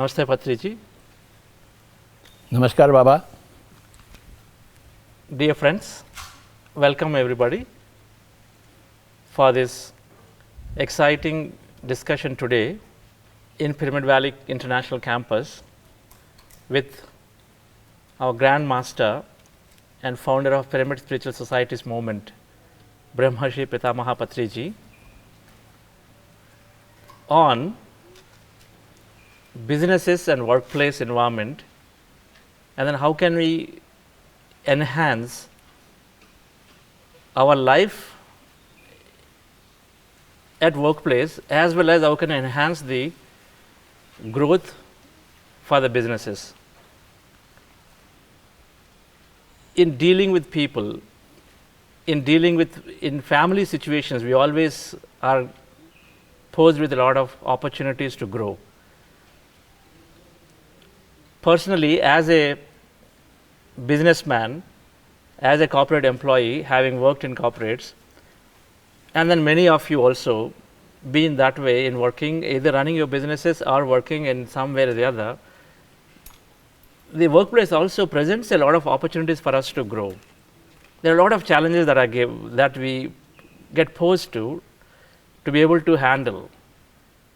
Namaste Patriji. Namaskar Baba. Dear friends, welcome everybody for this exciting discussion today in Pyramid Valley International Campus with our Grand Master and founder of Pyramid Spiritual Societies movement, Brahmarshi Pitamaha Patriji, on businesses and workplace environment, and then how can we enhance our life at workplace, as well as how can enhance the growth for the businesses. In dealing with people, in family situations, we always are posed with a lot of opportunities to grow. Personally, as a businessman, as a corporate employee, having worked in corporates, and then many of you also been that way in working, either running your businesses or working in some way or the other, the workplace also presents a lot of opportunities for us to grow. There are a lot of challenges that we get posed to be able to handle,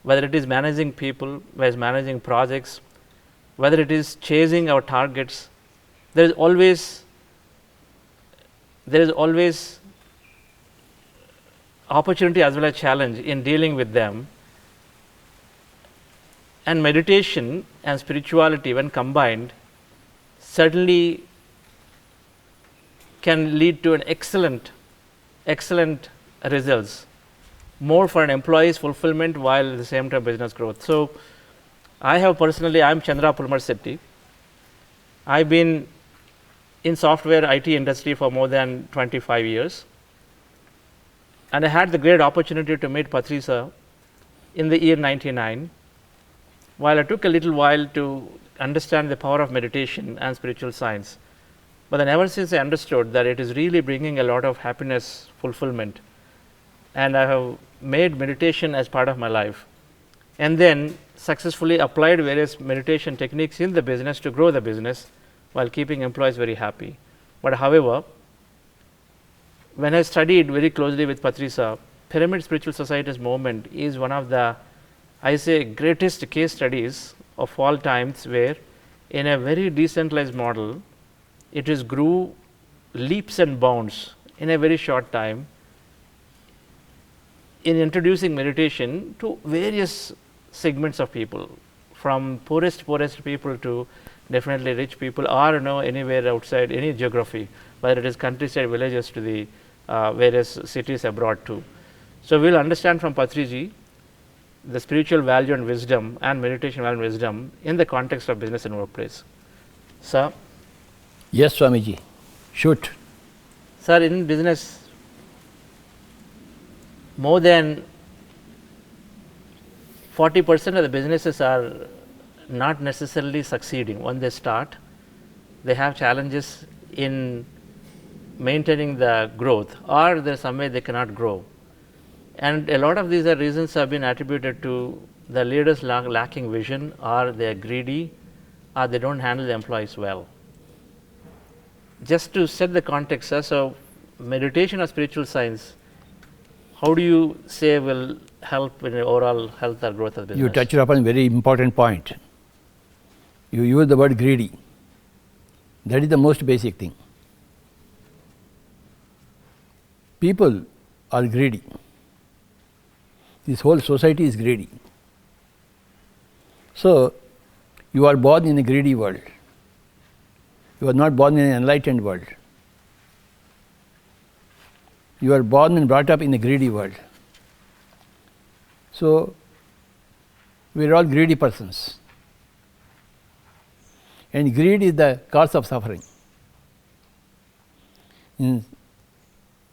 whether it is managing people, whether it is managing projects, whether it is chasing our targets. There is always opportunity as well as challenge in dealing with them. And meditation and spirituality, when combined, certainly can lead to an excellent results, more for an employee's fulfillment while at the same time business growth. So I am Chandra Pulmar Setti. I've been in software IT industry for more than 25 years, and I had the great opportunity to meet Patriji in the year 99, while I took a little while to understand the power of meditation and spiritual science. But then ever since I understood that it is really bringing a lot of happiness, fulfillment, and I have made meditation as part of my life, and then successfully applied various meditation techniques in the business to grow the business while keeping employees very happy. But however, when I studied very closely with Patriji, Pyramid Spiritual Societies movement is one of the, I say, greatest case studies of all times, where in a very decentralized model, it is grew leaps and bounds in a very short time in introducing meditation to various segments of people, from poorest people to definitely rich people, or anywhere outside any geography, whether it is countryside villages to the various cities abroad too. So we'll understand from Patriji the spiritual value and wisdom and meditation value and wisdom in the context of business and workplace. Sir? Yes, Swamiji. Shoot. Sir, in business, more than 40% of the businesses are not necessarily succeeding. When they start, they have challenges in maintaining the growth, or there's some way they cannot grow. And a lot of these reasons have been attributed to the leaders lacking vision, or they are greedy, or they don't handle the employees well. Just to set the context, so meditation or spiritual science, how do you say will help in the overall health or growth of business? You touched upon a very important point. You use the word greedy. That is the most basic thing. People are greedy. This whole society is greedy. So, you are born in a greedy world. You are not born in an enlightened world. You are born and brought up in a greedy world. So, we are all greedy persons. And greed is the cause of suffering. In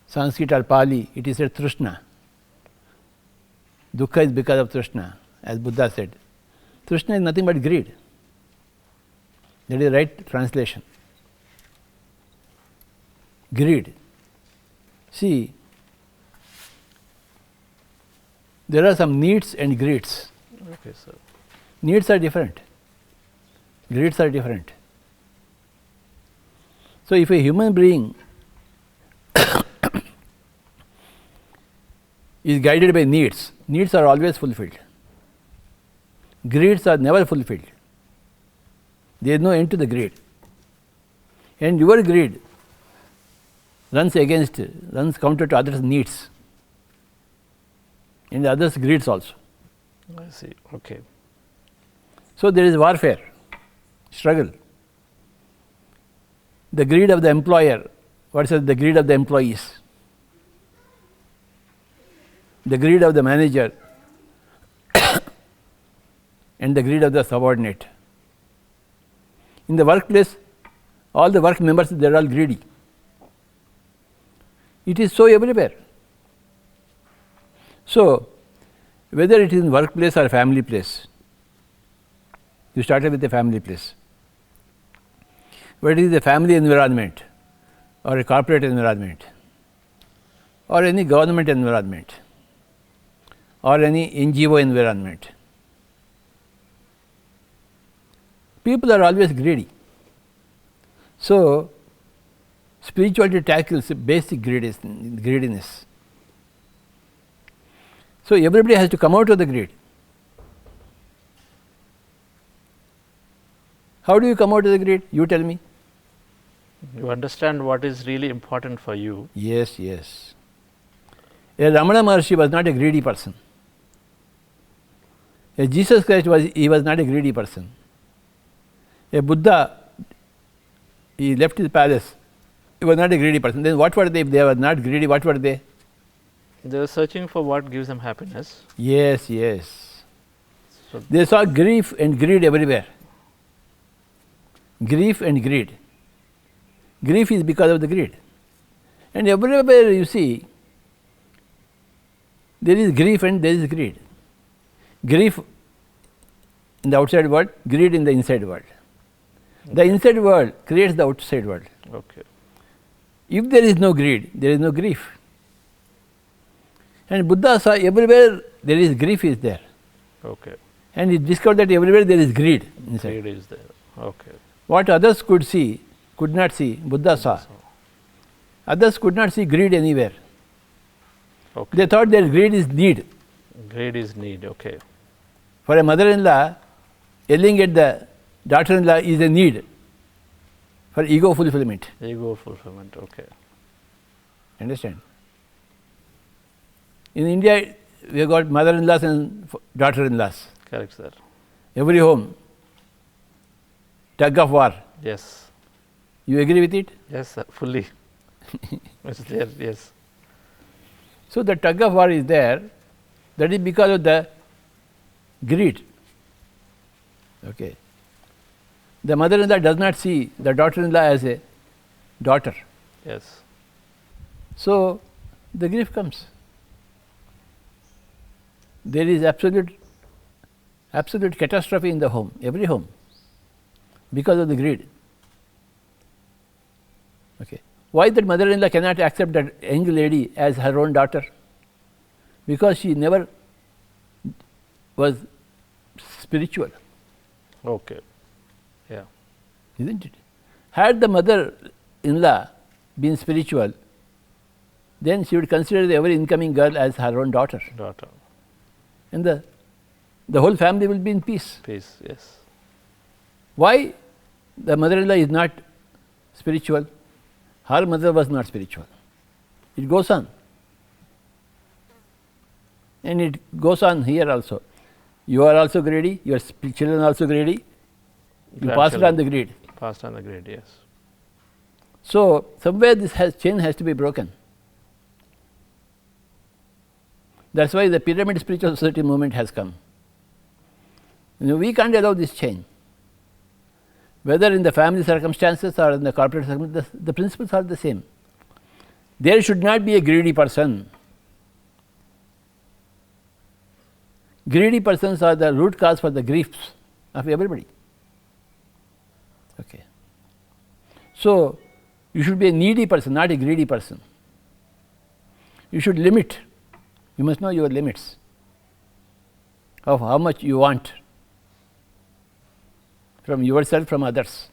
Sanskrit or Pali, it is said Trishna. Dukkha is because of Trishna, as Buddha said. Trishna is nothing but greed. That is the right translation. Greed. See, there are some needs and greeds. Okay, sir. Needs are different. Greeds are different. So, if a human being is guided by needs, needs are always fulfilled. Greeds are never fulfilled. There is no end to the greed. And your greed runs counter to others' needs and others' greeds also. I see. Okay. So, there is warfare, struggle. The greed of the employer versus the greed of the employees. The greed of the manager and the greed of the subordinate. In the workplace, all the work members, they are all greedy. It is so everywhere. So, whether it is in workplace or family place, you started with a family place. Whether it is a family environment or a corporate environment or any government environment or any NGO environment, people are always greedy. So, spirituality tackles basic greediness. So, everybody has to come out of the greed. How do you come out of the greed? You tell me. You understand what is really important for you. Yes, yes. A Ramana Maharshi was not a greedy person. A Jesus Christ was not a greedy person. A Buddha, he left his palace. He was not a greedy person. Then what were they? If they were not greedy, what were they? They are searching for what gives them happiness. Yes, yes. So they saw grief and greed everywhere. Grief and greed. Grief is because of the greed. And everywhere you see, there is grief and there is greed. Grief in the outside world, greed in the inside world. The inside world creates the outside world. okay. If there is no greed, there is no grief. And Buddha saw everywhere there is grief is there. Okay. And he discovered that everywhere there is greed inside. Greed is there. Okay. What others could not see, Buddha saw. Others could not see greed anywhere. Okay. They thought that greed is need. Greed is need. Okay. For a mother-in-law, yelling at the daughter-in-law is a need for ego fulfillment. Ego fulfillment. Okay. Understand? In India, we have got mother-in-laws and daughter-in-laws. Correct, sir. Every home, tug of war. Yes. You agree with it? Yes, sir. Fully. It's there. Yes. So, the tug of war is there. That is because of the greed. Okay. The mother-in-law does not see the daughter-in-law as a daughter. Yes. So, the grief comes. There is absolute catastrophe in the home, every home, because of the greed. Okay. Why that mother-in-law cannot accept that young lady as her own daughter? Because she never was spiritual. Okay. Yeah. Isn't it? Had the mother-in-law been spiritual, then she would consider every incoming girl as her own daughter. Daughter. And the whole family will be in peace. Peace. Yes. Why the mother-in-law is not spiritual? Her mother was not spiritual. It goes on. And it goes on here also. You are also greedy, your children are also greedy. You pass on the greed. Passed on the greed, yes. So, somewhere this chain has to be broken. That is why the pyramid spiritual society movement has come. We can't allow this chain. Whether in the family circumstances or in the corporate circumstances, the principles are the same. There should not be a greedy person. Greedy persons are the root cause for the griefs of everybody. Okay. So, you should be a needy person, not a greedy person. You should limit. You must know your limits of how much you want. from yourself, from others.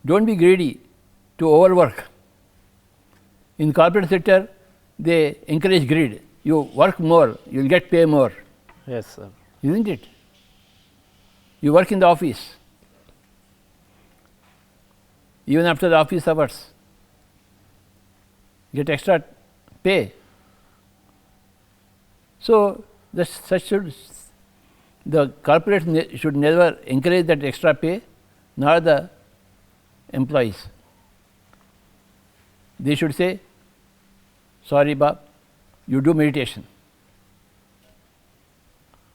Don't be greedy to overwork. In corporate sector, they encourage greed. You work more, you will get pay more. Yes, sir. Isn't it? You work in the office, even after the office hours, get extra pay. So, the corporate should never encourage that extra pay, nor the employees. They should say, sorry, Bob, you do meditation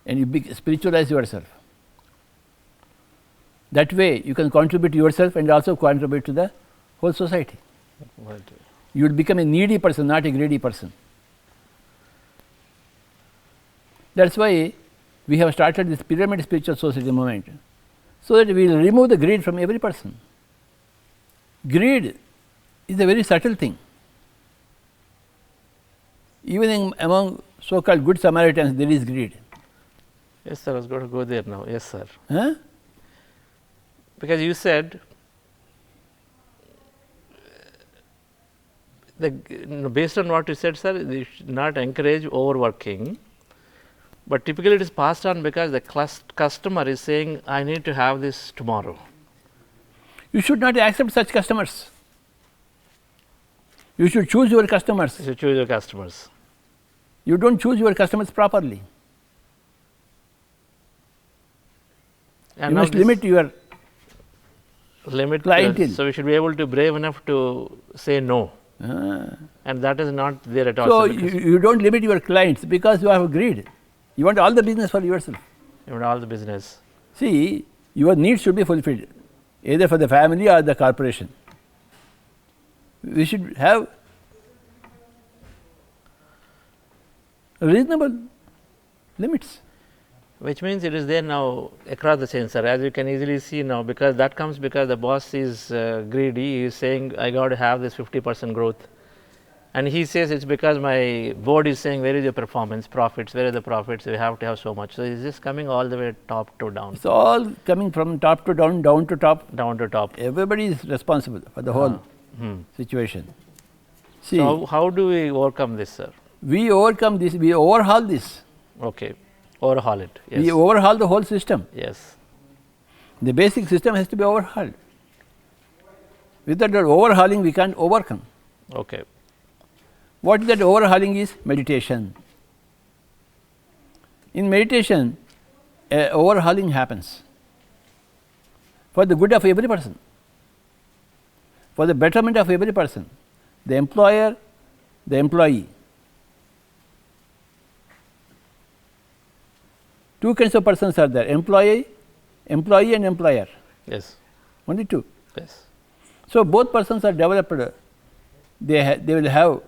and you spiritualize yourself. That way, you can contribute to yourself and also contribute to the whole society. Right. You will become a needy person, not a greedy person. That is why we have started this pyramid spiritual society movement, so that we will remove the greed from every person. Greed is a very subtle thing. Even among so-called good Samaritans, there is greed. Yes, sir. I was going to go there now. Yes, sir. Huh? Because you said based on what you said, sir, you should not encourage overworking. But typically it is passed on because the customer is saying, I need to have this tomorrow. You should not accept such customers. You should choose your customers. You should choose your customers. You don't choose your customers properly. And you must limit your clientele. So we should be able to brave enough to say no. And that is not there at all. So you don't limit your clients because you have greed. You want all the business for yourself. You want all the business. See, your needs should be fulfilled, either for the family or the corporation. We should have reasonable limits. Which means it is there now across the chain, sir, as you can easily see now, because that comes because the boss is greedy. He is saying, I got to have this 50% growth. And he says it's because my board is saying, where is your performance, profits, where are the profits, we have to have so much. So it's just coming all the way top to down. It's all coming from top to down, down to top. Down to top. Everybody is responsible for the whole situation. See, so how do we overcome this, sir? We overcome this, we overhaul this. Okay. Overhaul it. Yes. We overhaul the whole system. Yes. The basic system has to be overhauled. Without that overhauling, we can't overcome. Okay. What that overhauling is? Meditation. In meditation, overhauling happens for the good of every person, for the betterment of every person, the employer, the employee. Two kinds of persons are there: employee and employer. Yes. Only two. Yes. So both persons are developed. They will have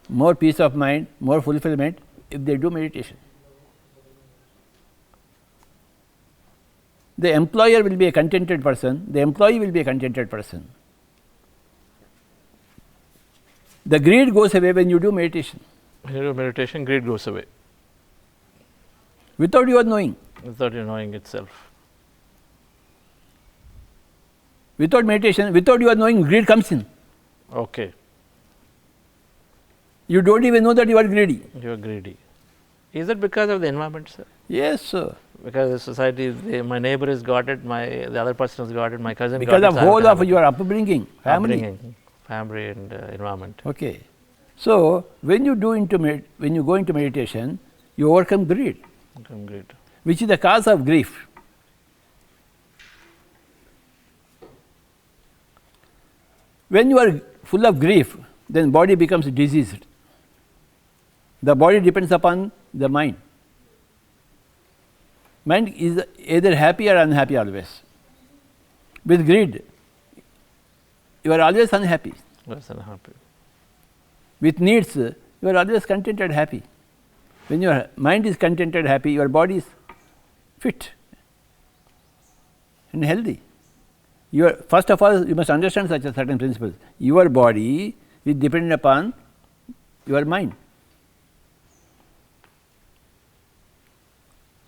more peace of mind, more fulfillment if they do meditation. The employer will be a contented person, the employee will be a contented person. The greed goes away when you do meditation. When you do meditation, greed goes away. Without your knowing. Without your knowing itself. Without meditation, without your knowing, greed comes in. Okay. You don't even know that you are greedy. You are greedy. Is it because of the environment, sir? Yes, sir. Because the society, my neighbor has got it, the other person has got it, my cousin because got it. Because of whole of your upbringing, family. Family and environment. Okay. So when you go into meditation, you overcome greed. Greed. Which is the cause of grief. When you are full of grief, then body becomes diseased. The body depends upon the mind. Mind is either happy or unhappy always. With greed, you are always unhappy. Always unhappy. With needs, you are always contented, happy. When your mind is contented, happy, your body is fit and healthy. First of all, you must understand such a certain principle. Your body is dependent upon your mind.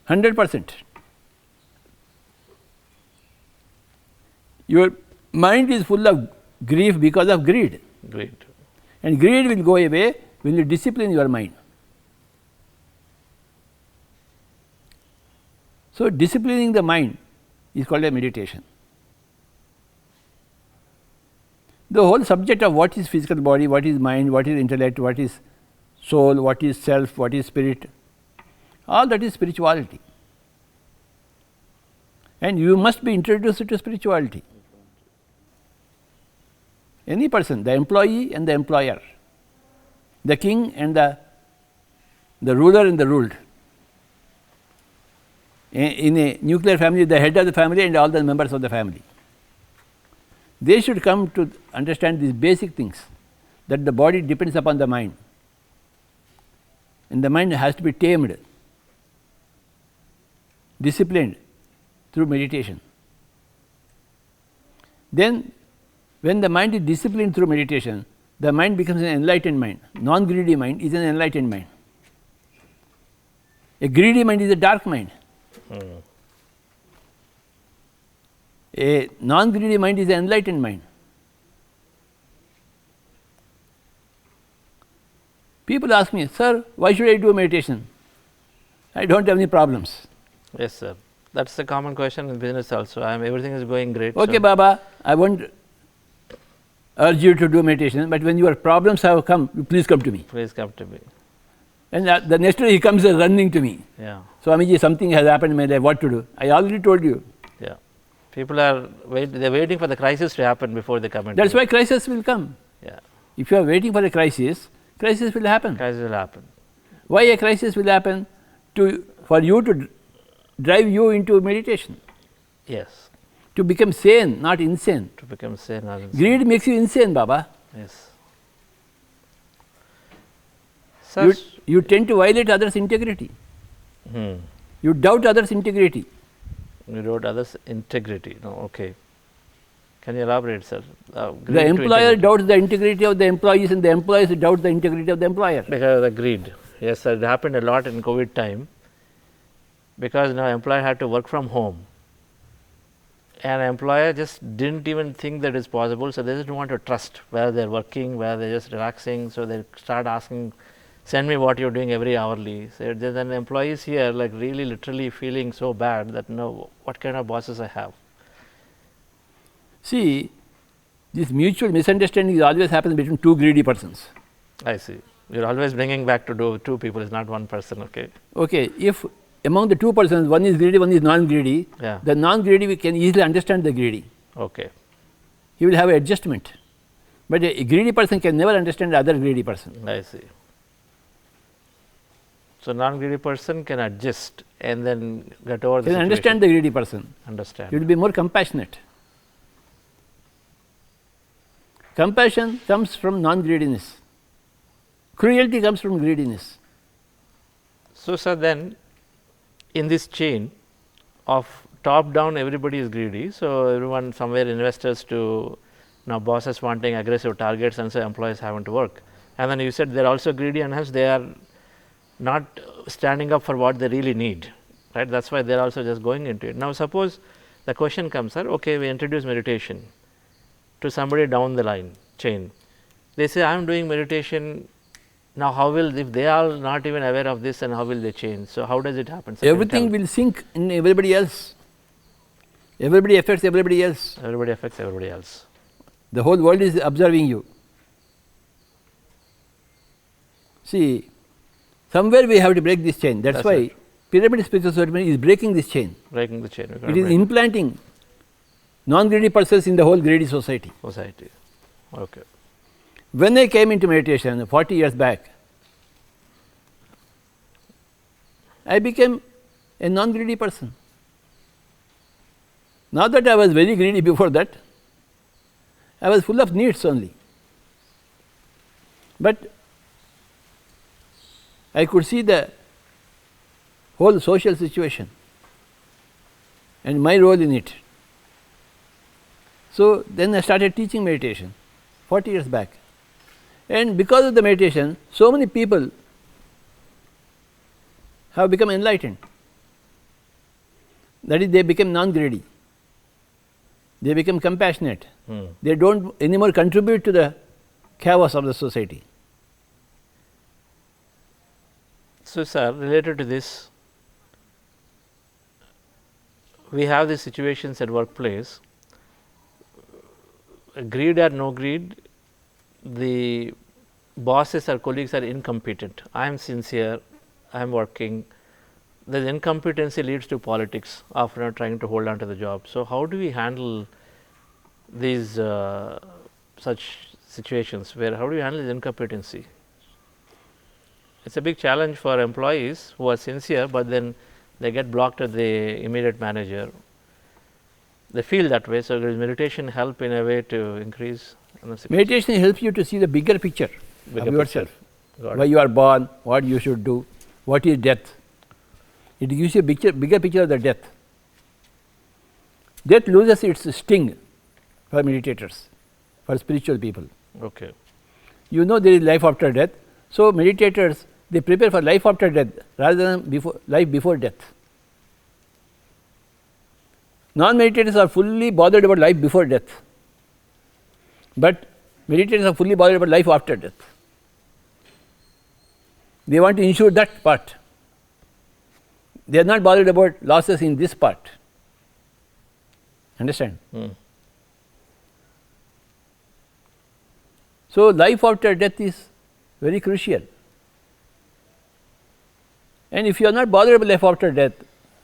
100%. Your mind is full of grief because of greed. Greed. And greed will go away when you discipline your mind. So, disciplining the mind is called a meditation. The whole subject of what is physical body, what is mind, what is intellect, what is soul, what is self, what is spirit, all that is spirituality. And you must be introduced to spirituality. Any person, the employee and the employer, the king and the ruler and the ruled. In a nuclear family, the head of the family and all the members of the family. They should come to understand these basic things, that the body depends upon the mind, and the mind has to be tamed, disciplined through meditation. Then, when the mind is disciplined through meditation, the mind becomes an enlightened mind. Non-greedy mind is an enlightened mind. A greedy mind is a dark mind. A non-greedy mind is an enlightened mind. People ask me, sir, why should I do meditation? I don't have any problems. Yes, sir. That's the common question in business also. Everything is going great. Okay, so Baba, I won't urge you to do meditation, but when your problems have come, you please come to me. Please come to me. And the next day he comes running to me. Yeah. Swamiji, something has happened in my life, what to do? I already told you. Yeah. People are they're waiting for the crisis to happen before they come in. That's why crisis will come. Yeah. If you are waiting for a crisis, crisis will happen. Crisis will happen. Why a crisis will happen? For you to drive you into meditation. Yes. To become sane, not insane. To become sane, not insane. Greed makes you insane, Baba. Yes. Sir, You tend to violate others' integrity. You doubt others' integrity. You doubt others' integrity. No, okay. Can you elaborate, sir? The employer doubts the integrity of the employees, and the employees doubt the integrity of the employer. Because of the greed. Yes, sir. It happened a lot in COVID time. Because now employer had to work from home. And employer just didn't even think that it's possible, so they just don't want to trust where they're working, where they're just relaxing. So they start asking, send me what you're doing every hourly. So then employees here like really literally feeling so bad that no, what kind of bosses I have. See, this mutual misunderstanding always happens between two greedy persons. I see. You're always bringing back to two people, it's not one person, okay. Okay, if among the two persons, one is greedy, one is non-greedy, yeah. The non-greedy can easily understand the greedy. Okay. He will have an adjustment. But a greedy person can never understand the other greedy person. I see. So non-greedy person can adjust and then get over the situation. Understand the greedy person. Understand. You will be more compassionate. Compassion comes from non-greediness. Cruelty comes from greediness. So, sir, then in this chain of top down, everybody is greedy. So, everyone somewhere investors to now bosses wanting aggressive targets, and so employees having to work. And then you said they are also greedy, and hence they are not standing up for what they really need, right? That's why they are also just going into it. Now, suppose the question comes, sir, okay, we introduce meditation to somebody down the line chain. They say, I am doing meditation. Now, how will, if they are not even aware of this, and how will they change? So, how does it happen? So everything will sink in everybody else. Everybody affects everybody else. Everybody affects everybody else. The whole world is observing you. See, somewhere we have to break this chain. That's why right. Pyramid Spiritual Society is breaking this chain. Breaking the chain. It is implanting non-greedy persons in the whole greedy society. Okay. When I came into meditation 40 years back, I became a non-greedy person. Not that I was very greedy before that, I was full of needs only. But I could see the whole social situation and my role in it. So, then I started teaching meditation 40 years back. And because of the meditation, so many people have become enlightened. That is, they became non-greedy. They become compassionate. They don't anymore contribute to the chaos of the society. So, sir, related to this, we have these situations at workplace, greed or no greed, the bosses or colleagues are incompetent. I am sincere, I am working. The incompetency leads to politics, often not trying to hold on to the job. So, how do we handle these such situations where how do you handle the incompetency? It's a big challenge for employees who are sincere, but then they get blocked at the immediate manager. They feel that way. So, does meditation help in a way to increase? Meditation helps you to see the bigger picture of yourself. Why you are born, what you should do, what is death. It gives you a bigger picture of the death. Death loses its sting for meditators, for spiritual people. Okay. You know there is life after death. So, meditators, they prepare for life after death rather than life before death. Non-meditators are fully bothered about life before death, but meditators are fully bothered about life after death. They want to ensure that part. They are not bothered about losses in this part. Understand? So, life after death is very crucial. And if you are not bothered about life after death,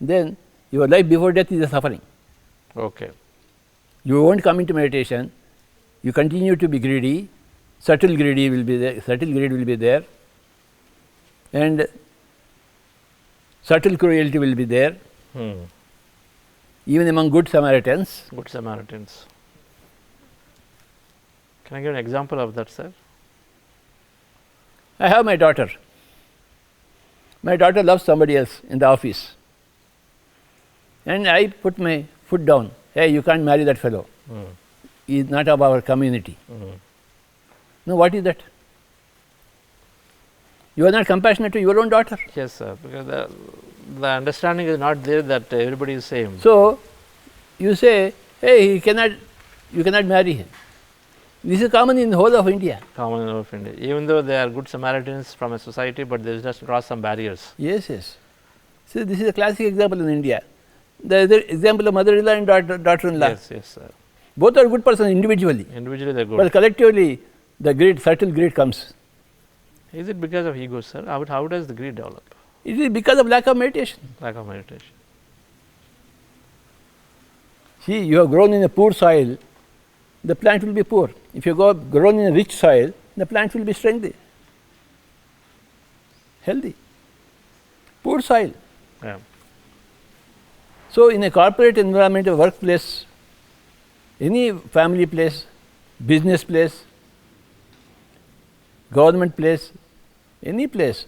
then your life before death is a suffering. Okay. You won't come into meditation, you continue to be greedy, subtle greed will be there, and subtle cruelty will be there, even among good Samaritans. Good Samaritans. Can I give an example of that, sir? I have my daughter. My daughter loves somebody else in the office, and I put my foot down. Hey, you can't marry that fellow. He is not of our community. Now, what is that? You are not compassionate to your own daughter. Yes, sir, because the understanding is not there that everybody is same. So, you say, hey, you cannot marry him. This is common in the whole of India. Common in all of India. Even though they are good Samaritans from a society, but they just cross some barriers. Yes, yes. So, this is a classic example in India. The other example of mother-in-law and daughter-in-law. Yes, yes, sir. Both are good persons individually. Individually they are good. But collectively, the greed, subtle greed comes. Is it because of ego, sir? How does the greed develop? It is because of lack of meditation. Lack of meditation. See, you have grown in a poor soil, the plant will be poor. If you have grown in a rich soil, the plant will be strengthy, healthy. Poor soil. Yeah. So, in a corporate environment, a workplace, any family place, business place, government place, any place,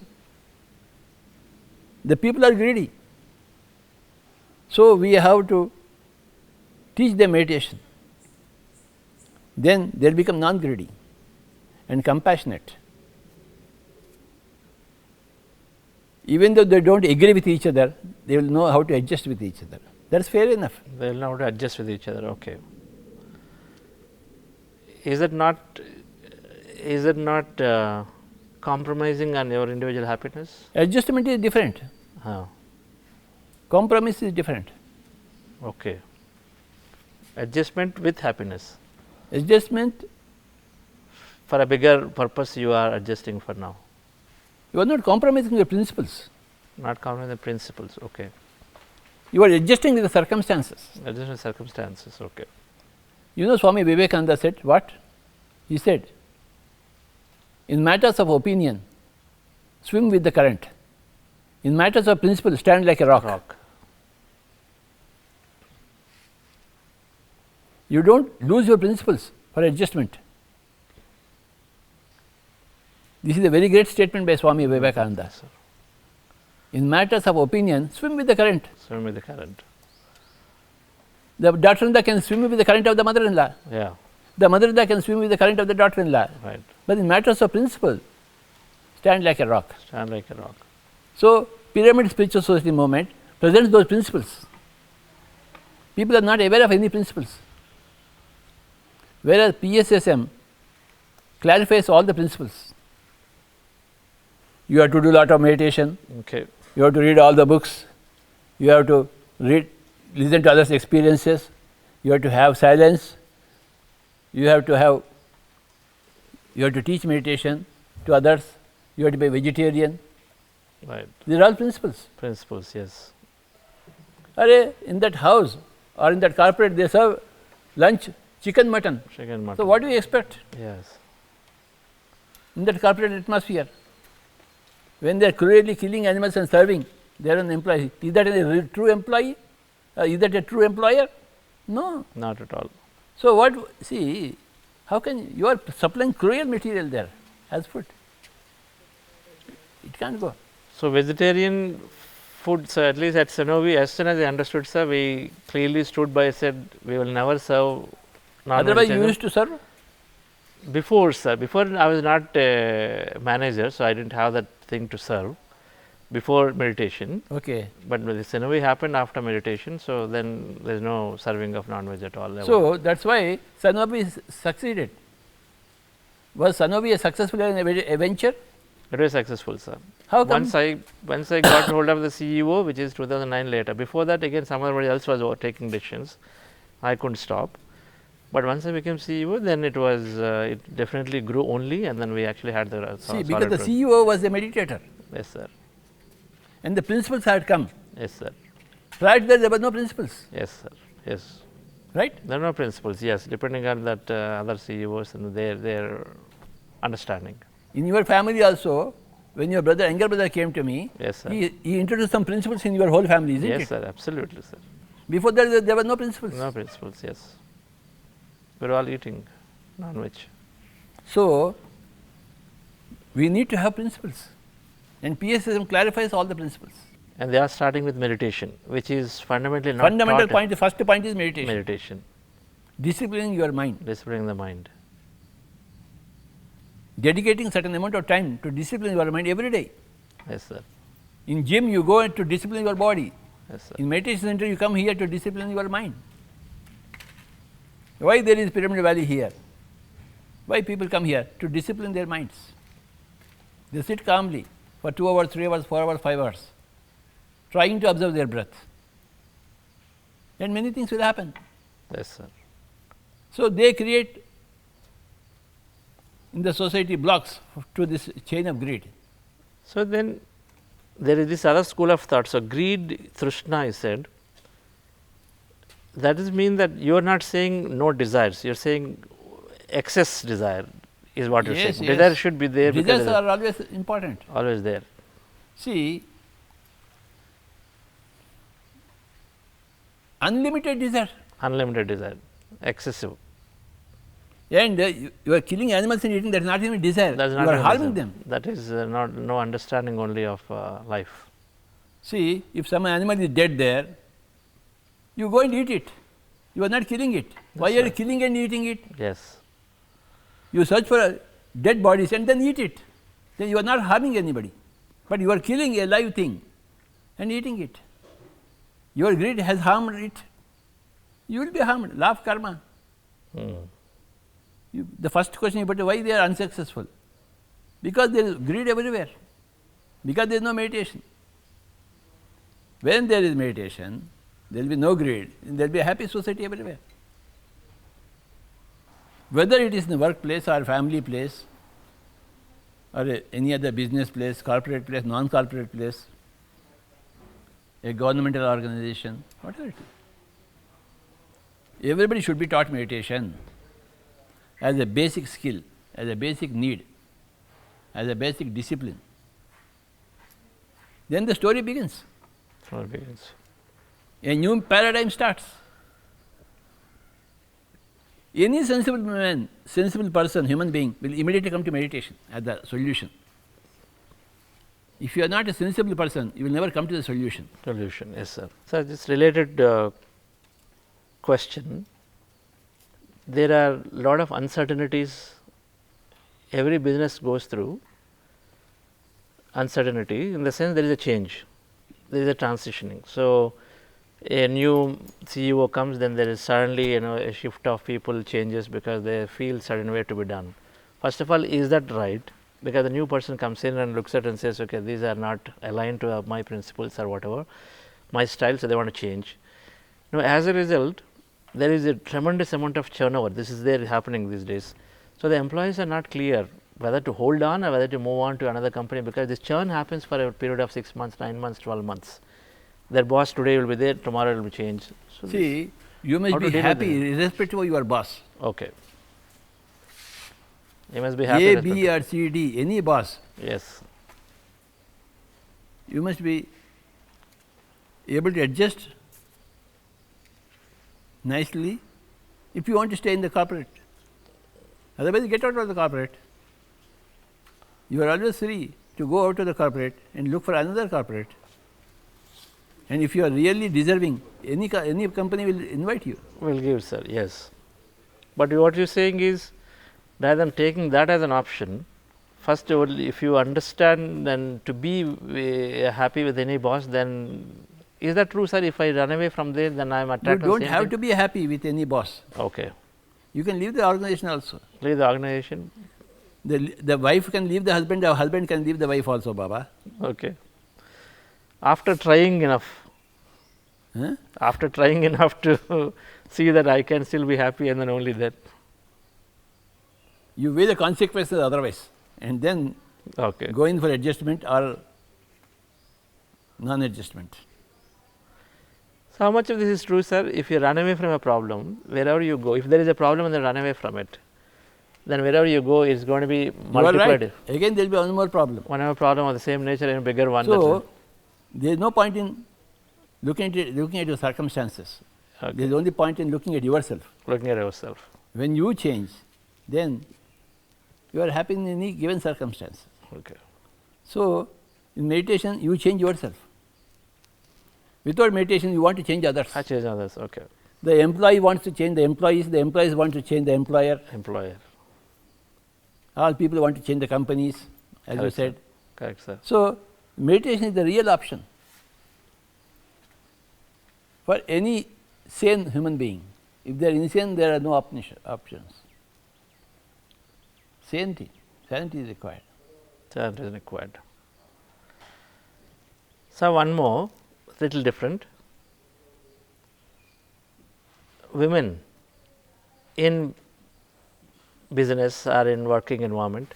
the people are greedy. So, we have to teach them meditation. Then they will become non-greedy and compassionate. Even though they don't agree with each other, they will know how to adjust with each other. That is fair enough. They will know how to adjust with each other. Okay. Is it not compromising on your individual happiness? Adjustment is different. Compromise is different. Okay. Adjustment with happiness. Adjustment for a bigger purpose you are adjusting for now. You are not compromising your principles. Not compromising the principles. Okay. You are adjusting with the circumstances. Adjusting the circumstances. Okay. You know, Swami Vivekananda said what? He said, in matters of opinion, swim with the current. In matters of principle, stand like a rock. You don't lose your principles for adjustment. This is a very great statement by Swami Vivekananda. Yes, sir. In matters of opinion, swim with the current. Swim with the current. The daughter-in-law can swim with the current of the mother-in-law. Yeah. The mother-in-law can swim with the current of the daughter-in-law. Right. But in matters of principle, stand like a rock. Stand like a rock. So, Pyramid Spiritual Society movement presents those principles. People are not aware of any principles. Whereas PSSM clarifies all the principles. You have to do a lot of meditation. Okay. You have to read all the books. You have to listen to others' experiences. You have to have silence. You have to teach meditation to others. You have to be vegetarian. Right. These are all principles. Principles, yes. In that house or in that corporate, they serve lunch, chicken, mutton. Chicken, mutton. So, what do you expect? Yes. In that corporate atmosphere, when they are cruelly killing animals and serving their own employees, is that a true employee? Is that a true employer? No. Not at all. So, how can you are supplying cruel material there as food? It can't go. So, vegetarian food, sir, at least at Sanofi, as soon as I understood, sir, we clearly stood by and said we will never serve non-vegetarian. Otherwise, you used to serve? Before, sir, before I was not a manager, so I didn't have that thing to serve before meditation. Okay. But the Sanofi happened after meditation, so then there is no serving of non-veg at all. So, that is why Sanofi succeeded. Was Sanofi a successful venture? It was successful, sir. How come? Once I got hold of the CEO, which is 2009 later. Before that, again, somebody else was taking decisions. I couldn't stop. But once I became CEO, then it was it definitely grew only, and then we actually had the because the CEO was a meditator. Yes, sir. And the principles had come. Yes, sir. Prior to that, there were no principles. Yes, sir. Yes. Right? There are no principles. Yes, depending on that other CEOs and their understanding. In your family also, when your younger brother came to me, yes, sir. He introduced some principles in your whole family, isn't it? Yes, sir. Absolutely, sir. Before that, there were no principles. No principles. Yes. We were all eating non-veg. So, we need to have principles, and PSSM clarifies all the principles. And they are starting with meditation, which is fundamentally not fundamental point. The first point is meditation. Meditation. Disciplining your mind. Disciplining the mind. Dedicating certain amount of time to discipline your mind every day. Yes, sir. In gym, you go to discipline your body. Yes, sir. In meditation center, you come here to discipline your mind. Why there is Pyramid Valley here? Why people come here? To discipline their minds. They sit calmly for 2 hours, 3 hours, 4 hours, 5 hours, trying to observe their breath. And many things will happen. Yes, sir. So, they create in the society blocks to this chain of greed. So, then there is this other school of thought. So, greed, Trishna, I said, that is mean that you are not saying no desires, you are saying excess desire is what you are saying. Yes. Desire should be there. Desires are always important. Always there. See, unlimited desire. Unlimited desire, excessive. And you are killing animals and eating, that is not even desire. That is not you are even harming desire. them. That is no understanding only of life. See, if some animal is dead there, you go and eat it. You are not killing it. Why are you killing and eating it? Yes. You search for dead bodies and then eat it. Then you are not harming anybody, but you are killing a live thing and eating it. Your greed has harmed it. You will be harmed. Law of karma. The first question is, but why they are unsuccessful? Because there is greed everywhere. Because there is no meditation. When there is meditation, there will be no greed, and there will be a happy society everywhere. Whether it is in the workplace or family place, or any other business place, corporate place, non-corporate place, a governmental organization, whatever it is. Everybody should be taught meditation as a basic skill, as a basic need, as a basic discipline. Then the story begins. Story begins. A new paradigm starts. Any sensible man, sensible person, human being will immediately come to meditation as the solution. If you are not a sensible person, you will never come to the solution. Solution, yes, sir. So, this related question, there are a lot of uncertainties every business goes through. Uncertainty in the sense there is a change, there is a transitioning. So, a new CEO comes, then there is suddenly a shift of people changes because they feel certain way to be done. First of all, is that right? Because the new person comes in and looks at and says, okay, these are not aligned to my principles or whatever, my style, so they want to change. Now, as a result, there is a tremendous amount of turnover. This is there happening these days. So, the employees are not clear whether to hold on or whether to move on to another company, because this churn happens for a period of 6 months, 9 months, 12 months. Their boss today will be there, tomorrow it will change. So see, you must be happy irrespective of your boss. Okay. You must be happy. A, B or C, D, any boss. Yes. You must be able to adjust nicely if you want to stay in the corporate. Otherwise, get out of the corporate. You are always free to go out of the corporate and look for another corporate. And if you are really deserving, any company will invite you. Will give, sir, yes. But what you are saying is, rather than taking that as an option, first if you understand then to be happy with any boss, then is that true, sir? If I run away from there, then I am attracted. You don't have to be happy with any boss. Okay. You can leave the organization also. Leave the organization. The wife can leave the husband can leave the wife also, Baba. Okay. After trying enough, after trying enough to see that I can still be happy, and then only that. You weigh the consequences otherwise, and then go in for adjustment or non-adjustment. So, how much of this is true, sir? If you run away from a problem, wherever you go, if there is a problem and then run away from it, then wherever you go, it's going to be multiplied. Right. Again, there will be one more problem. One more problem of the same nature and a bigger one. So, there is no point in looking at your circumstances. There is only point in looking at yourself. Looking at yourself. When you change, then you are happy in any given circumstance. Okay. So, in meditation, you change yourself. Without meditation, you want to change others. I change others. Okay. The employee wants to change the employees want to change the employer. All people want to change the companies, as you said. Correct, sir. So, meditation is the real option for any sane human being. If they are insane, there are no options. Sanity is required. Sanity is required. So, one more, little different. Women in business or in working environment,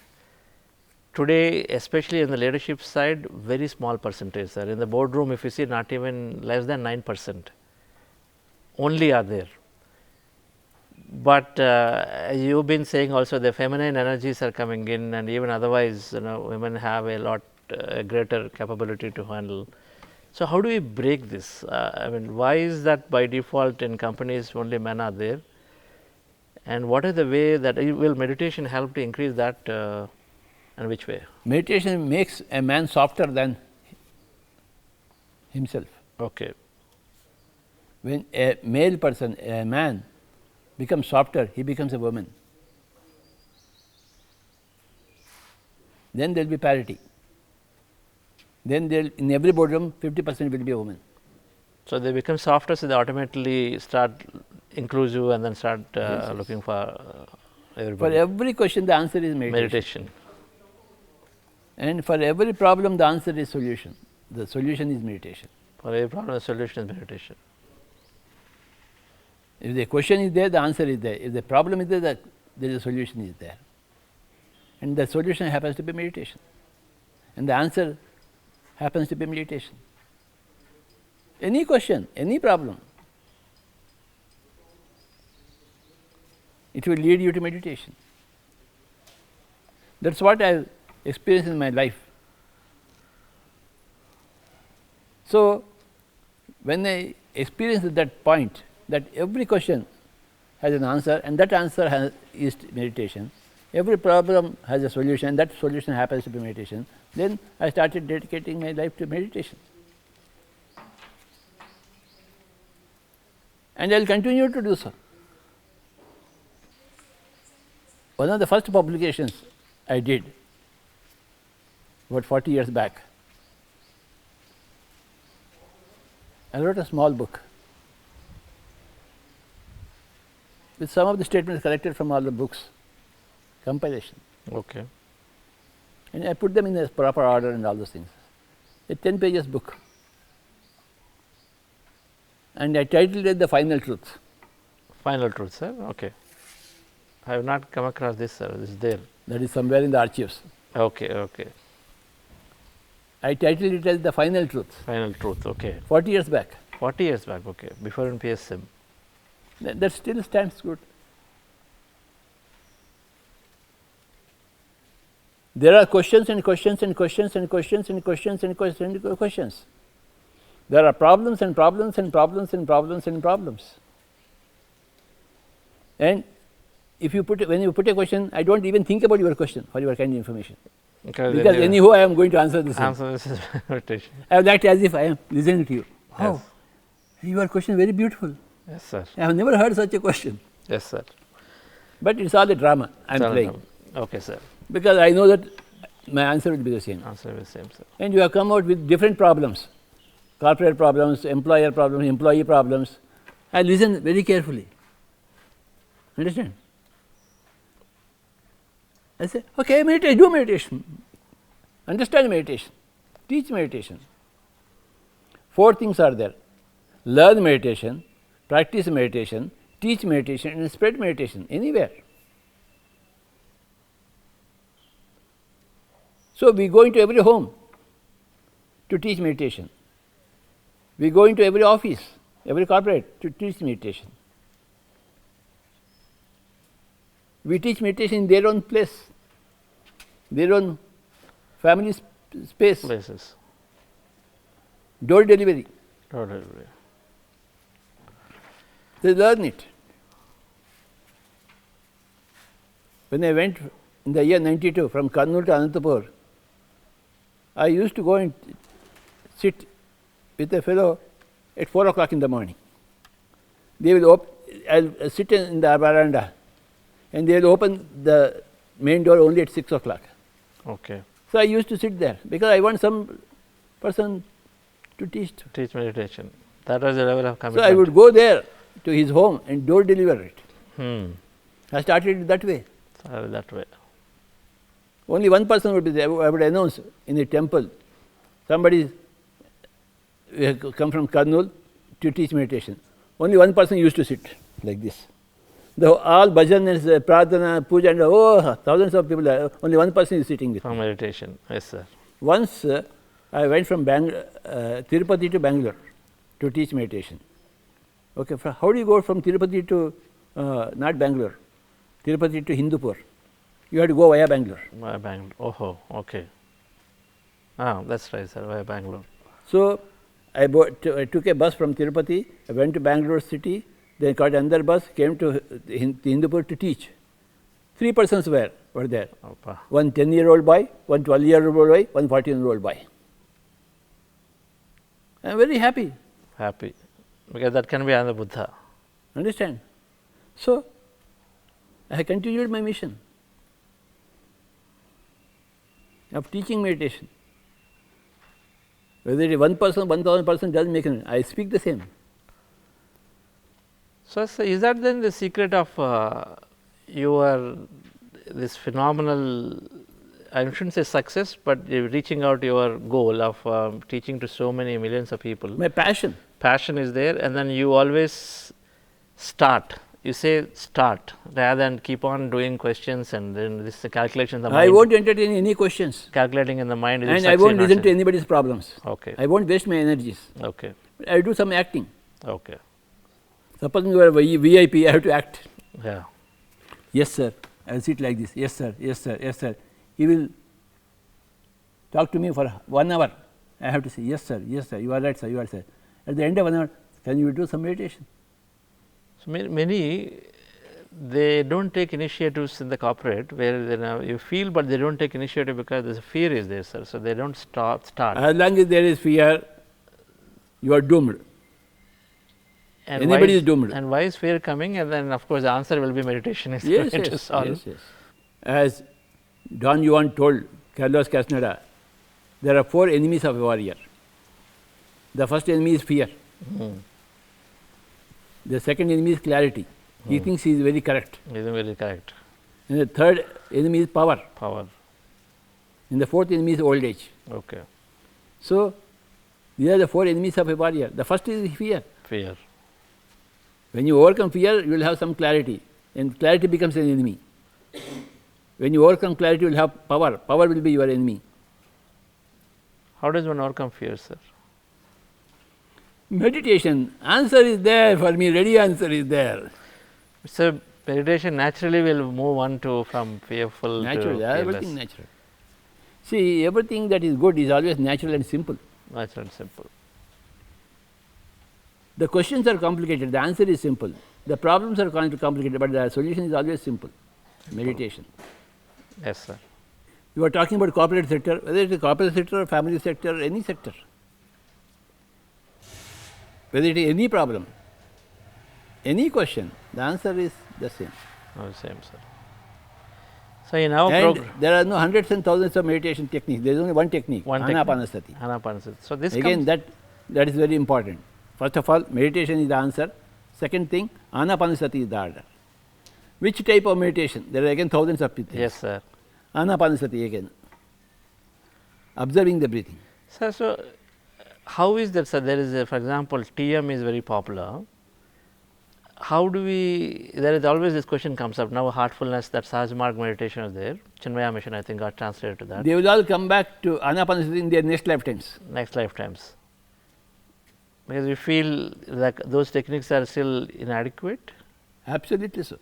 today, especially in the leadership side, very small percentage, sir. In the boardroom, if you see, not even less than 9% only are there. But you've been saying also the feminine energies are coming in, and even otherwise, women have a lot greater capability to handle. So, how do we break this? I mean, why is that by default in companies only men are there? And what is the way that will meditation help to increase that, and which way? Meditation makes a man softer than himself. Okay. When a male person, a man, becomes softer, he becomes a woman. Then there will be parity. Then in every boardroom, 50% will be a woman. So, they become softer, so they automatically start inclusive and then start yes. looking for everybody. For every question, the answer is meditation. And for every problem, the answer is solution. The solution is meditation. For every problem, the solution is meditation. If the question is there, the answer is there. If the problem is there, there is a solution is there. And the solution happens to be meditation. And the answer happens to be meditation. Any question, any problem, it will lead you to meditation. That is what I have experienced in my life. So, when I experienced that point, that every question has an answer, and that answer is meditation. Every problem has a solution, and that solution happens to be meditation. Then I started dedicating my life to meditation. And I will continue to do so. One of the first publications I did about 40 years back, I wrote a small book with some of the statements collected from all the books, compilation. Okay. And I put them in a proper order and all those things. A 10 pages book. And I titled it The Final Truth. Final truth, sir. Okay. I have not come across this, sir. This is there. That is somewhere in the archives. Okay, okay. I titled it as The Final Truth. Final truth, okay. 40 years back. 40 years back, okay. Before in PSM. That still stands good. There are questions and questions and questions and questions and questions and questions and questions. There are problems and problems and problems and problems and problems. And if you when you put a question, I don't even think about your question for your kind of information. Okay, because anyhow I am going to answer the same. Answer this is meditation. I have act as if I am listening to you. Yes. Oh, your question is very beautiful. Yes, sir. I have never heard such a question. Yes, sir. But it's all a drama I am playing. Okay, sir. Because I know that my answer will be the same. Answer will be the same, sir. And you have come out with different problems. Corporate problems, employer problems, employee problems. I listen very carefully. Understand? I say, okay, meditate, do meditation. Understand meditation. Teach meditation. 4 things are there. Learn meditation, practice meditation, teach meditation and spread meditation anywhere. So, we go into every home to teach meditation. We go into every office, every corporate to teach meditation. We teach meditation in their own place, their own family space. Places. Door delivery. Door delivery. They learn it. When I went in the year 92 from Kannur to Anantapur, I used to go and sit with a fellow at 4 o'clock in the morning. They will I'll sit in the veranda and they will open the main door only at 6 o'clock. Okay. So, I used to sit there because I want some person to teach. Teach meditation. That was the level of commitment. So, I would go there to his home and door deliver it. I started it that way. That way. Only one person would be there. I would announce in a temple, somebody come from Kurnool to teach meditation. Only one person used to sit like this. All bhajan and pradhana, puja and thousands of people are, only one person is sitting with for me. meditation. Yes, sir. Once I went from Tirupati to Bangalore to teach meditation. Okay, how do you go from Tirupati to not Bangalore, Tirupati to Hindupur? You have to go via Bangalore. Via Bangalore. Oh, okay. That's right, sir. Via Bangalore. So, I took a bus from Tirupati, I went to Bangalore city, then got another bus, came to Hindupur to teach. 3 persons were there. Opa. One 10-year-old boy, one 12-year-old boy, one 14-year-old boy. I am very happy. Happy. Because that can be another Buddha. Understand? So, I continued my mission of teaching meditation. Whether it is 1 person, 1,000 person doesn't make it. I speak the same. So, is that then the secret of your this phenomenal, I shouldn't say success, but reaching out your goal of teaching to so many millions of people? My passion. Passion is there, and then you always start. You say start rather than keep on doing questions and then this calculation in the mind. I won't entertain any questions. Calculating in the mind. And I won't listen to anybody's problems. Okay. I won't waste my energies. Okay. I do some acting. Okay. Suppose you are a VIP, I have to act. Yeah. Yes, sir. I will sit like this. Yes, sir. Yes, sir. Yes, sir. He will talk to me for 1 hour. I have to say, yes, sir. Yes, sir. You are right, sir. You are right, sir. At the end of 1 hour, can you do some meditation? So, many they don't take initiatives in the corporate where you feel, but they don't take initiative because the fear is there, sir. So, they don't start. As long as there is fear, you are doomed. And anybody is doomed. And why is fear coming? And then of course, the answer will be meditation is yes, going yes, to solve. Yes, yes. As Don Juan told Carlos Castaneda, there are 4 enemies of a warrior. The first enemy is fear. The second enemy is clarity. He thinks he is very correct. He is very correct. And the third enemy is power. Power. And the fourth enemy is old age. Okay. So, these are the four enemies of a warrior. The first is fear. Fear. When you overcome fear, you will have some clarity, and clarity becomes an enemy. When you overcome clarity, you will have power. Power will be your enemy. How does one overcome fear, sir? Meditation. Answer is there for me. Ready answer is there. So, meditation naturally will move one to from fearful Natural. to fearless. Everything natural. See, everything that is good is always natural and simple. Natural and simple. The questions are complicated. The answer is simple. The problems are complicated, but the solution is always simple. Meditation. Yes, sir. You are talking about corporate sector, whether it is corporate sector or family sector or any sector. Whether it is any problem, any question, the answer is the same. Oh, same, sir. So, in our And program, there are no hundreds and thousands of meditation techniques. There is only one technique, Anapanasati. Anapanasati. So, this Again, comes, that is very important. First of all, meditation is the answer. Second thing, Anapanasati is the order. Which type of meditation? There are again thousands of people. yes, sir. Anapanasati again. Observing the breathing. Sir, so how is that, sir? There is a, for example, TM is very popular. How do we, there is always this question comes up, now heartfulness, that Sahajmarg meditation is there, Chinmaya mission I think got translated to that. They will all come back to Anapanasati in their next lifetimes. Next lifetimes. Because we feel like those techniques are still inadequate. Absolutely so.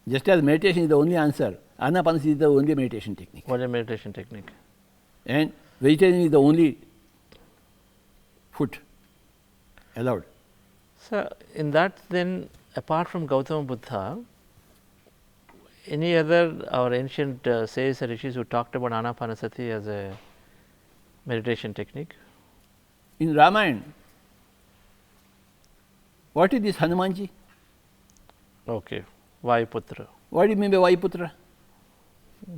Just as meditation is the only answer, Anapanasati is the only meditation technique. What is a meditation technique? And vegetarian is the only food allowed. So, in that then, apart from Gautama Buddha, any other our ancient sages or rishis who talked about Anapanasati as a meditation technique? In Ramayana, what is this Hanumanji? Okay. Vayuputra. What do you mean by Vayuputra?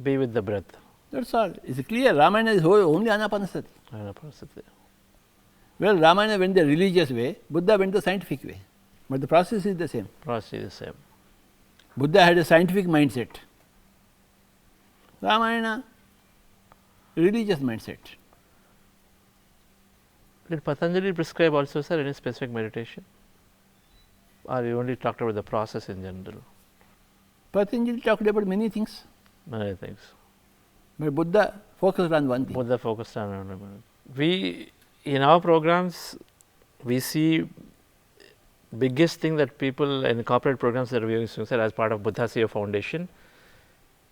Be with the breath. That's all. It's clear. Ramayana is only Anapanasati. Anapanasati. Well, Ramayana went the religious way, Buddha went the scientific way. But the process is the same. Process is the same. Buddha had a scientific mindset. Ramayana, religious mindset. Did Patanjali prescribe also, sir, any specific meditation? Or you only talked about the process in general? Patanjali talked about many things, Many things. but Buddha focused on one thing. Buddha focused on. We, in our programs, we see biggest thing that people in corporate programs that we are using, sir, as part of Buddha CEO Foundation,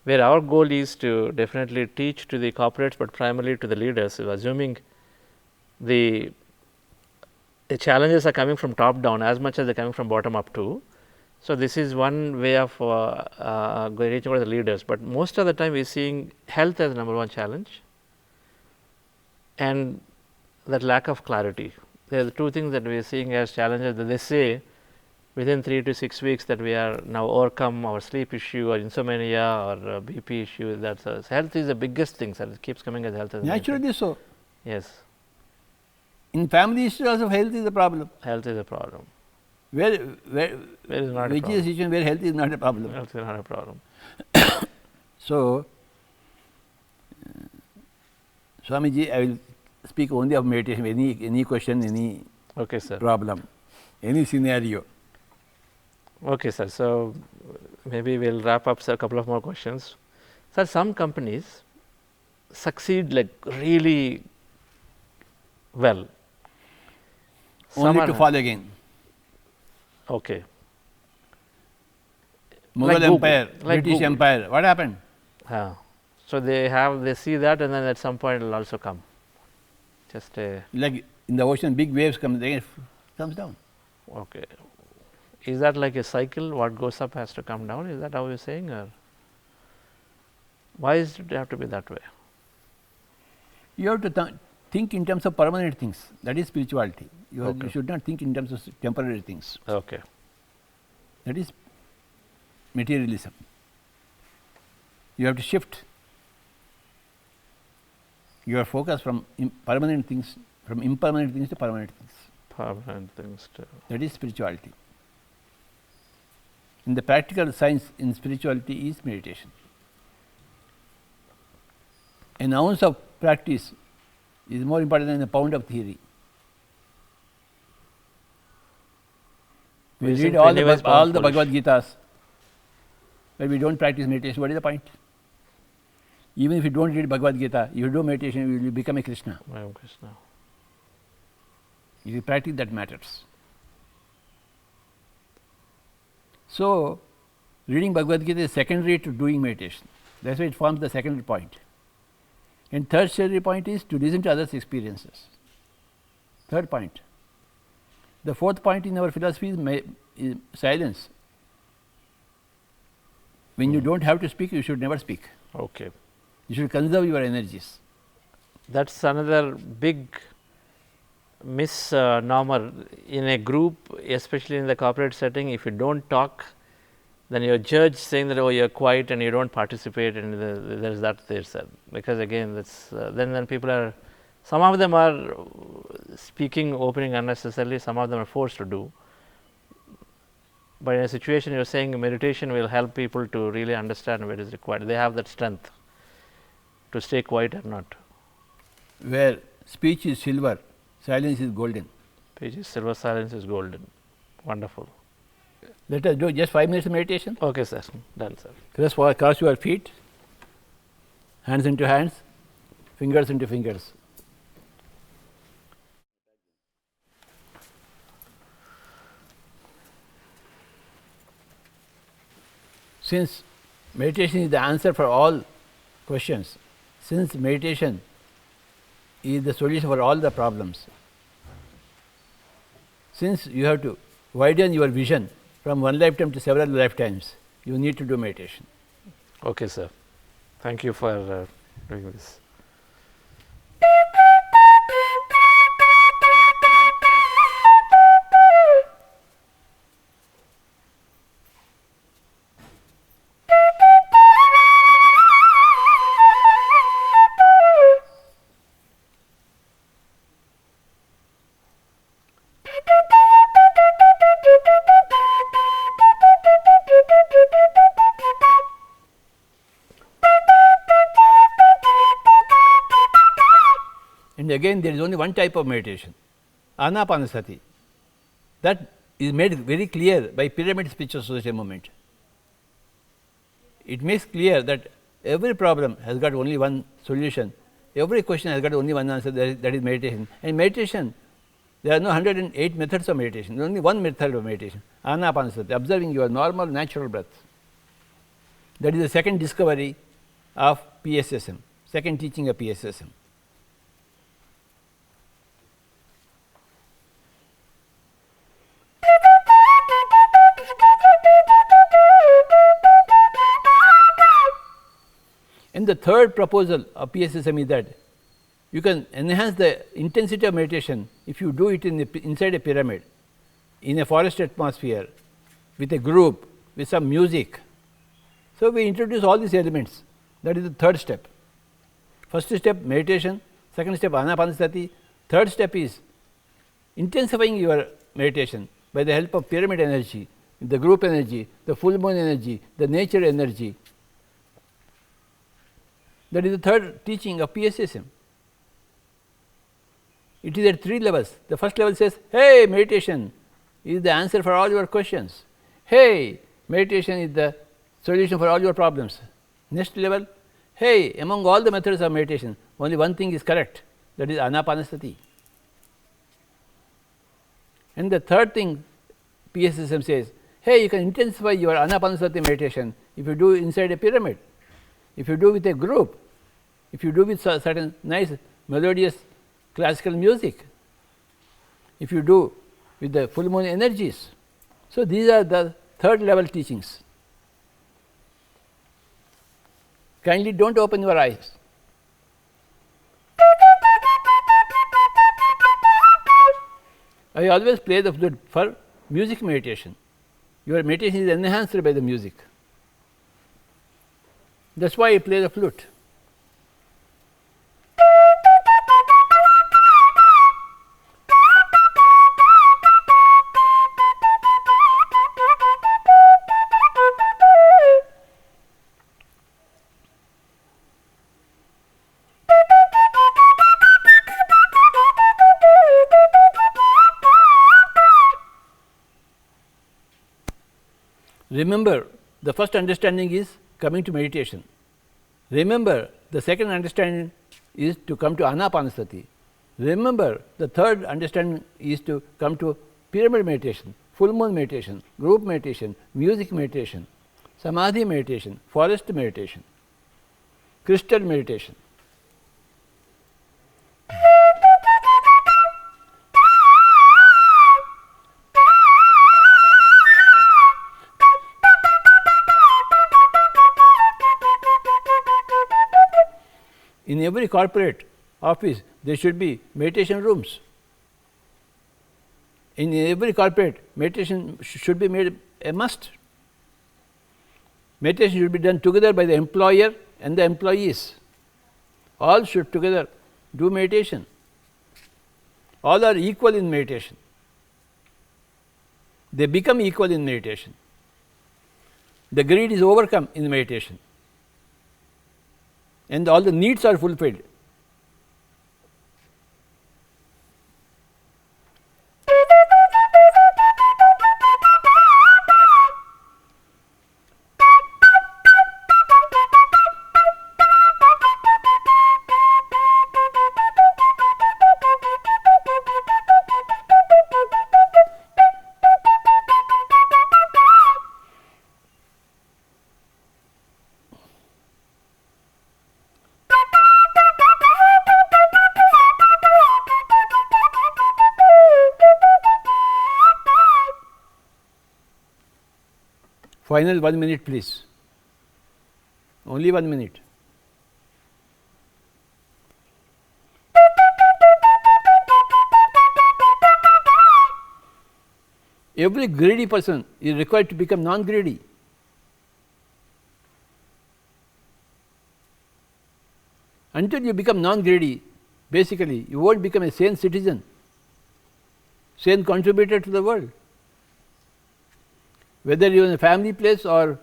where our goal is to definitely teach to the corporates, but primarily to the leaders, so assuming the challenges are coming from top down as much as they are coming from bottom up too. So, this is one way of reaching out to the leaders, but most of the time we are seeing health as the number one challenge and that lack of clarity. There are the two things that we are seeing as challenges that they say within 3 to 6 weeks that we are now overcome our sleep issue or insomnia or BP issue. That's health is the biggest thing, sir. It keeps coming as health. As Naturally so. Yes. In family history also health is a problem. Health is a problem. Where is not which is a situation where health is not a problem. Health is not a problem. So, Swamiji, I will speak only of meditation. Any question, any Okay, sir. problem, any scenario. Okay, sir. So, maybe we will wrap up, sir, a couple of more questions. Sir, some companies succeed like really well. Only to fall again. Okay. Mughal Like Google, Empire, like British Google. Empire, what happened? So, they see that and then at some point it will also come. Just a, Like in the ocean, big waves come, then it comes down. okay. Is that like a cycle? What goes up has to come down? Is that how you are saying? Or why does it have to be that way? You have to think in terms of permanent things. That is spirituality. You should not think in terms of temporary things. Okay. That is materialism. You have to shift your focus from permanent things, from impermanent things to permanent things. Permanent things too. That is spirituality. in the practical science in spirituality is meditation. An ounce of practice is more important than a pound of theory. We read all the Bhagavad Gitas, but we don't practice meditation. What is the point? Even if you don't read Bhagavad Gita, you do meditation, you will become a Krishna. I am Krishna. It is practice that matters. So, reading Bhagavad Gita is secondary to doing meditation. That's why it forms the secondary point. And tertiary point is to listen to others' experiences. Third point. The fourth point in our philosophy is silence. When you don't have to speak, you should never speak. Okay. You should conserve your energies. That's another big misnomer in a group, especially in the corporate setting. If you don't talk, then you're judged saying that, oh, you're quiet and you don't participate, and there's that there said. Because again, that's then people are, some of them are speaking, opening unnecessarily, some of them are forced to do. But in a situation you're saying meditation will help people to really understand what is required. They have that strength to stay quiet or not. Where speech is silver, silence is golden. Speech is silver, silence is golden. Wonderful. Let us do just 5 minutes of meditation. Okay, sir. Done, sir. Cross your feet, hands into hands, fingers into fingers. Since meditation is the answer for all questions, since meditation is the solution for all the problems, since you have to widen your vision from one lifetime to several lifetimes, you need to do meditation. Okay, sir. Thank you for doing this. And again, there is only one type of meditation, Anapanasati. That is made very clear by Pyramid Spiritual Society movement. It makes clear that every problem has got only one solution, every question has got only one answer, that is meditation. And meditation, there are no 108 methods of meditation, there is only one method of meditation, Anapanasati, observing your normal natural breath. That is the second discovery of PSSM, second teaching of PSSM. And the third proposal of PSSM is that you can enhance the intensity of meditation if you do it inside a pyramid, in a forest atmosphere, with a group, with some music. So, we introduce all these elements. That is the third step. First step meditation, second step Anapanasati, third step is intensifying your meditation by the help of pyramid energy, the group energy, the full moon energy, the nature energy. That is the third teaching of PSSM. It is at 3 levels. The first level says, hey, meditation is the answer for all your questions. Hey, meditation is the solution for all your problems. Next level, hey, among all the methods of meditation, only one thing is correct, that is Anapanasati. And the third thing PSSM says, hey, you can intensify your Anapanasati meditation if you do inside a pyramid, if you do with a group, if you do with certain nice melodious classical music, if you do with the full moon energies. So, these are the third level teachings. Kindly do not open your eyes. I always play the flute for music meditation. Your meditation is enhanced by the music. That is why I play the flute. Remember, the first understanding is coming to meditation. Remember, the second understanding is to come to anapanasati. Remember, the third understanding is to come to pyramid meditation, full moon meditation, group meditation, music meditation, samadhi meditation, forest meditation, crystal meditation. In every corporate office, there should be meditation rooms. In every corporate, meditation should be made a must. Meditation should be done together by the employer and the employees. All should together do meditation. All are equal in meditation. They become equal in meditation. The greed is overcome in meditation. And all the needs are fulfilled. Final 1 minute, please. Only 1 minute. Every greedy person is required to become non-greedy. Until you become non-greedy, basically, you won't become a sane citizen, sane contributor to the world. Whether you are in a family place or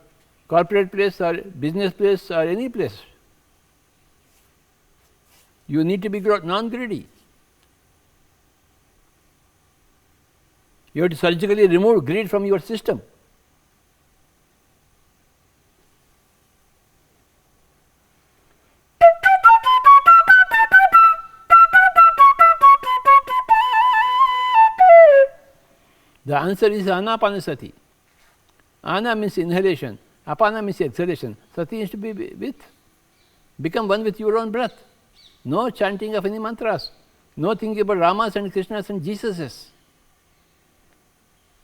corporate place or business place or any place, you need to be non-greedy. You have to surgically remove greed from your system. The answer is anapanasati. Ana means inhalation, apana means exhalation, sati is to be with. Become one with your own breath. No chanting of any mantras, no thinking about Ramas and Krishnas and Jesuses.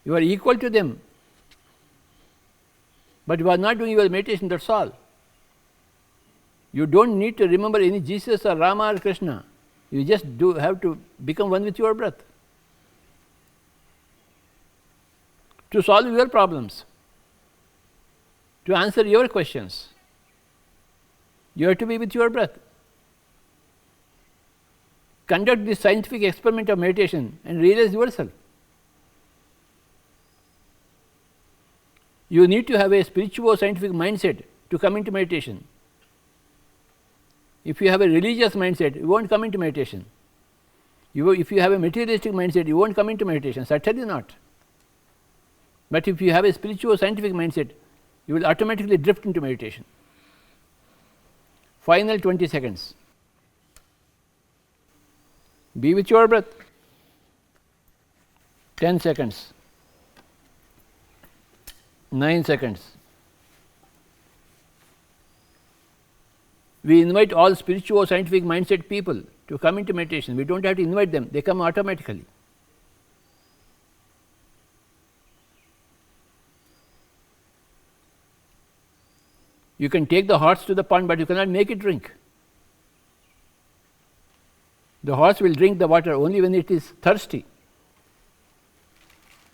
You are equal to them, but you are not doing your meditation, that's all. You don't need to remember any Jesus or Rama or Krishna. You just have to become one with your breath to solve your problems, to answer your questions. You have to be with your breath. Conduct this scientific experiment of meditation and realize yourself. You need to have a spiritual scientific mindset to come into meditation. If you have a religious mindset, you won't come into meditation. If you have a materialistic mindset, you won't come into meditation, certainly not. But if you have a spiritual scientific mindset, you will automatically drift into meditation. Final 20 seconds. Be with your breath. 10 seconds. 9 seconds. We invite all spiritual scientific mindset people to come into meditation. We don't have to invite them, they come automatically. You can take the horse to the pond, but you cannot make it drink. The horse will drink the water only when it is thirsty.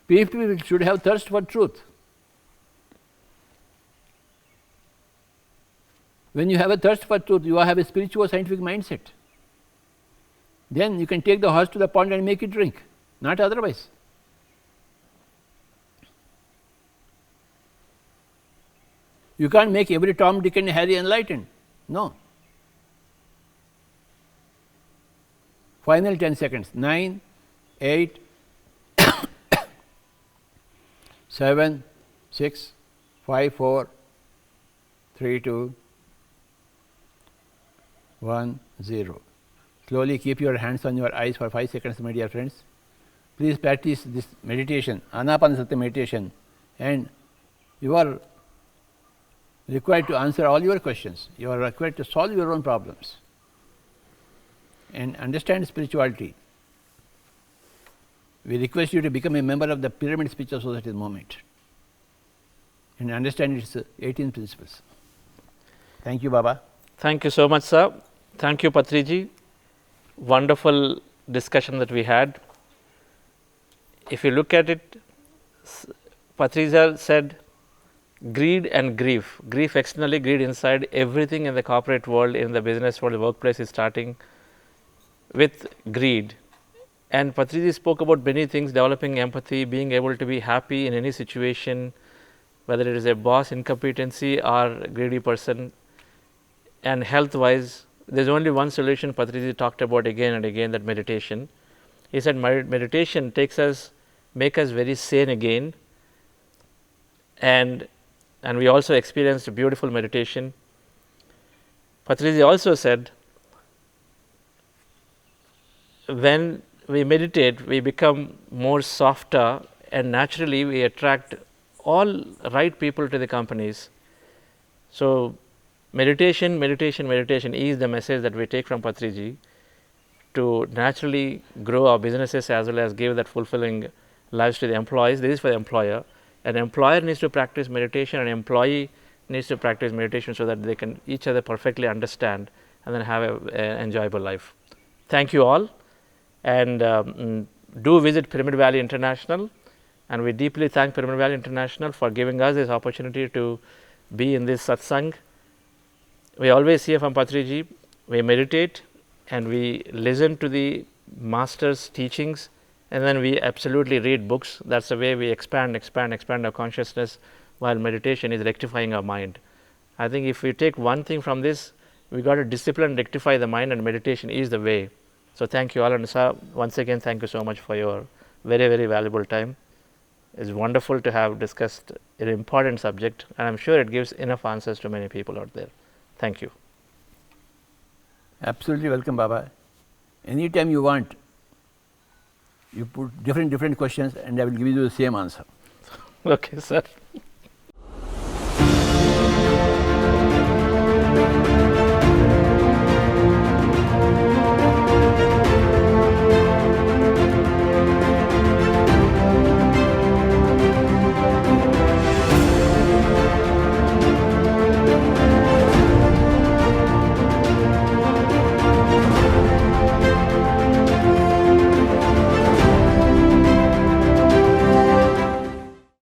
People should have thirst for truth. When you have a thirst for truth, you have a spiritual scientific mindset. Then you can take the horse to the pond and make it drink, not otherwise. You can't make every Tom, Dick and Harry enlightened. No. Final 10 seconds. 9, 8, 7, 6, 5, 4, 3, 2, 1, 0. Slowly keep your hands on your eyes for 5 seconds, my dear friends. Please practice this meditation, Anapanasati meditation, and you are required to answer all your questions. You are required to solve your own problems and understand spirituality. We request you to become a member of the Pyramid Spiritual Society at the moment and understand its 18 principles. Thank you, Baba. Thank you so much, sir. Thank you, Patriji. Wonderful discussion that we had. If you look at it, Patriji said greed and grief. Grief externally, greed inside. Everything in the corporate world, in the business world, the workplace is starting with greed. And Patriji spoke about many things, developing empathy, being able to be happy in any situation, whether it is a boss, incompetency, or greedy person. And health-wise, there's only one solution Patriji talked about again and again, that meditation. He said meditation make us very sane again. And we also experienced a beautiful meditation. Patriji also said, when we meditate, we become more softer, and naturally we attract all right people to the companies. So meditation is the message that we take from Patriji to naturally grow our businesses as well as give that fulfilling lives to the employees. This is for the employer. An employer needs to practice meditation, an employee needs to practice meditation so that they can each other perfectly understand and then have an enjoyable life. Thank you all, and do visit Pyramid Valley International, and we deeply thank Pyramid Valley International for giving us this opportunity to be in this satsang. We always hear from Patriji, we meditate and we listen to the master's teachings, and then we absolutely read books. That's the way we expand our consciousness, while meditation is rectifying our mind. I think if we take one thing from this, we got to discipline, rectify the mind, and meditation is the way. So thank you all, and sir, once again thank you so much for your very, very valuable time. It's wonderful to have discussed an important subject, and I'm sure it gives enough answers to many people out there. Thank you. Absolutely welcome, Baba. Anytime you want, you put different questions and I will give you the same answer. Okay, sir.